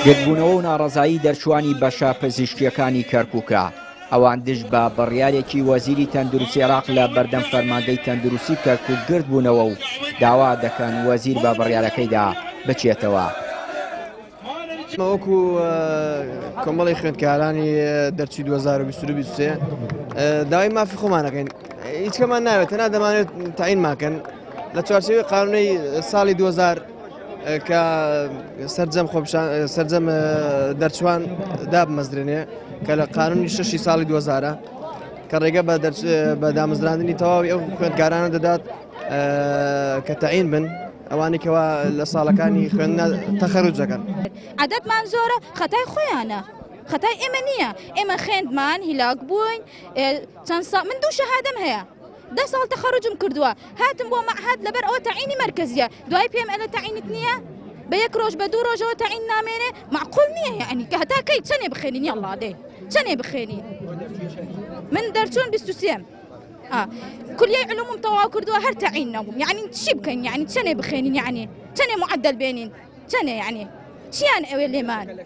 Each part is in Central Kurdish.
گرتبوونەوە و ناڕەزایی دەرچوانی بەشە پزیشکیەکانی کەرکووکە. ئەوان دژ بە بڕیارێکی وەزیری تەندروستی عێراق لە بەردەم فەرماندەی تەندروستی کەرکووک گرت بوونەوە و داوا دەکەن وەزیر بە بڕیارەکەیدا بچێتەوە. وەکو کۆمەڵی خوێندکارانی دەرچووی 2023 داوای مافی خۆمانەکەین، هیچ کەمان ناوێت تەنها دەمانێت تاعینماکەن لە چوارچێوەی قانونەی ساڵی 2000 کە سەرجەم دەرچوان دابمەزرێنێ کە لە قانونی 6 ساڵی 2000 کە ڕێگە بە دامەزراندنی تەواوی ئەو خوێندکارانە دەدات کە تاعین بن ئەوانی کەوا لە ساڵەکانی خوێندنە تەخەروج دەکەن. عادەتمان زۆرە خەتای خۆیانە، خەتای ئێمە نییە. ئێمە خوێندمان هیلاک بووین چەند ساڵ، من 2 شەهادەم هەیە، 10 ساڵ تەخەروجم کردووە، هاتم بۆ مەعهەد لەبەر ئەوە تاعینی مەرکەزیە، دوای پێم ئەلە تاعینت نییە بە 1 ڕۆژ بە 2 ڕۆژەوە تاعین نامێنێ، معقول نییە. یعنی کە هەتا کەی چەندێ بخێنین یەڵڵا دێ چەندێ بخێنین. من دەرچوون 23 كلية علوم تواو كردوها هر تعين نوم، يعني شبكن يعني تشني بخينين، يعني تشني معدل بينين تشني يعني شيان أوي اليمان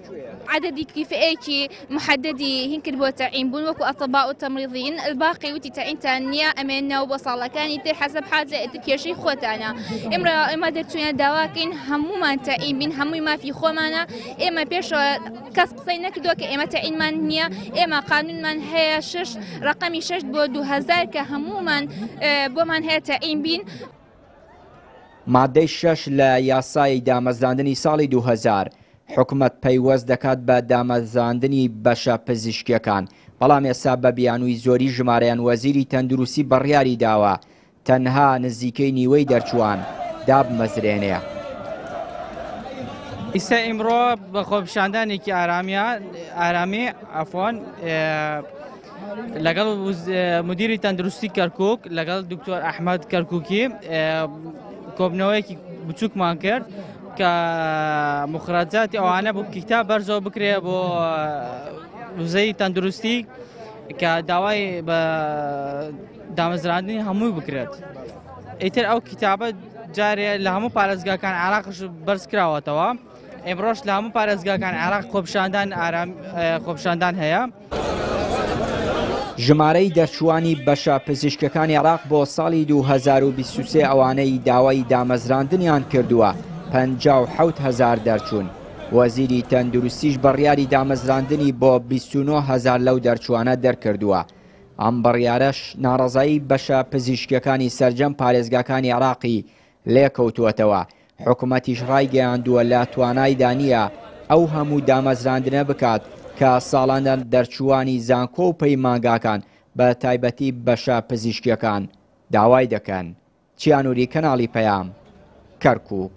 عددي كيف أيكي محددي هنكر بو تعين بون وكو أطباء وتمريضين الباقي وتي تعين تانية أمينة وبصالة كان تر حسب حاجة تكيشي خوتانا إما درتونا دواكين همو ما تعين بين همو ما في خومانا إما بيش كاس قصينا كدوك إما تعين من هي إما قانون من هي رقمي 6 بو 2000 كهمو من بو من هي تعين بين مادەی 6 لە یاسای دامەزراندنی ساڵی 2000 حکومەت پەیوەست دەکات بە دامەزراندنی بەشە پزیشکیەکان، بەڵام ئێستا بە بیانووی زۆری ژمارەیان وەزیری تەندروستی بڕیاری داوە تەنها نزیکەی نیوەی دەرچوان دابمەزرێنێ. ئیستا ئیمڕۆ بە خۆپیشاندانێکی ئارامی لەگەڵ مدیری تەندروستی کەرکووک لەگەڵ دکتۆر ئەحمەد کەرکووکی کۆبنەوەیەکی بچووکمان کرد کە مخراجاتی ئەوانە بۆ کتاب بەرزەوە بکرێ بۆ وزەی تەندروستی کە داوای بە دامەزراندنی هەمووی بکرێت. ئیتر ئەو کتابە جارێ لە هەموو پارێزگاکان عێراقش بەرز کراوەتەوە. ئێمڕۆژ لە هەموو پارێزگاکان عێراق خۆپیشاندان هەیە. ژمارەی دەرچوانی بەشە پزیشکەکانی عێراق بۆ ساڵی 2023 ئەوانەی داوای دامەزراندنیان کردووە 57,000 دەرچوون. وەزیری تەندروستیش بڕیاری دامەزراندنی بۆ 29,000 لەو دەرچوانە دەرکردووە. ئەم بڕیارەش ناڕەزایی بەشە پزیشکەکانی سەرجەم پارێزگاکانی عێراقی لێکەوتووەتەوە. حکوومەتیش ڕایگەیاندووە لە توانایدا نییە ئەو هەموو دامەزراندنە بکات کە ساڵانە دەرچوانی زانکۆ و پەیمانگاکان بە تایبەتی بەشە پزیشکیەکان داوای دەکەن. چیانووری کەناڵی پەیام، کەرکووک.